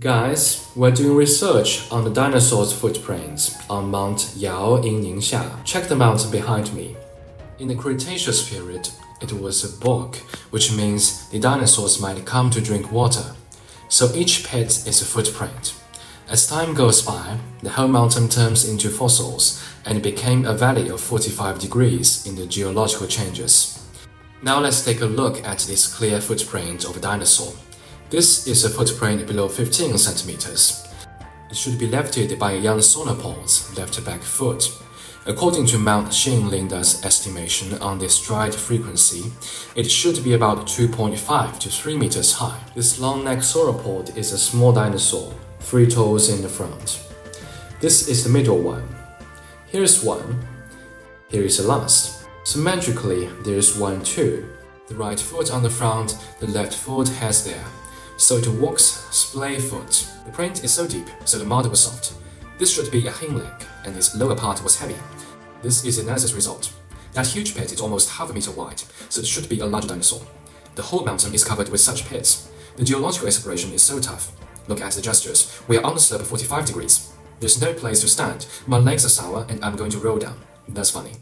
Guys, we're doing research on the dinosaurs' footprints on Mount Yao in Ningxia. Check the mountain behind me. In the Cretaceous period, it was a bog, which means the dinosaurs might come to drink water. So each pit is a footprint. As time goes by, the whole mountain turns into fossils and it became a valley of 45 degrees in the geological changes. Now let's take a look at this clear footprint of a dinosaur. This is a footprint below 15 centimeters. It should be lifted by a young sauropod's left back foot. According to Mount Linda's estimation on the stride frequency, it should be about 2.5 to 3 meters high. This long-necked sauropod is a small dinosaur, 3 toes in the front. This is the middle one. Here is one. Here is the last. Symmetrically, there is one too. The right foot on the front, the left foot has there. So it walks splay foot. The print is so deep, so the model was soft. This should be a hind leg, and its lower part was heavy. This is the analysis result. That huge pit is almost half a meter wide, so it should be a large dinosaur. The whole mountain is covered with such pits. The geological exploration is so tough. Look at the gestures. We are on the slope of 45 degrees. There's no place to stand. My legs are sour, and I'm going to roll down. That's funny.